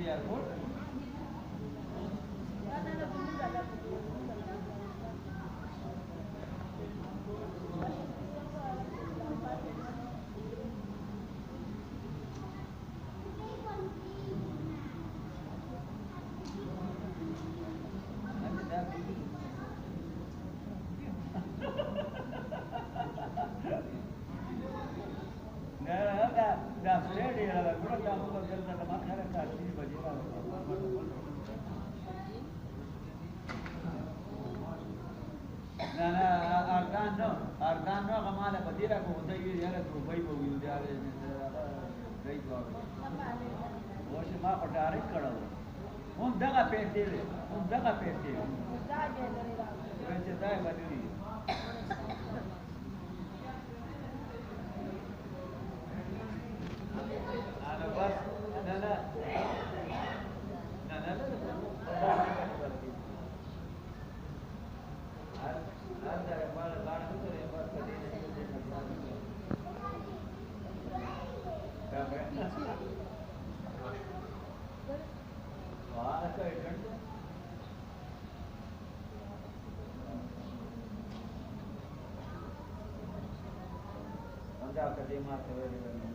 एयरपोर्ट ارکان نو غماله بدیره کو ته یې یاره دوبۍ په ویل دی هغه گئی ځواب وښه ما په ډارې کړو هم دغه پیسې دي هم دغه پیسې چې دا بدلی انا بس نه نه نه نه Anda a cadê mata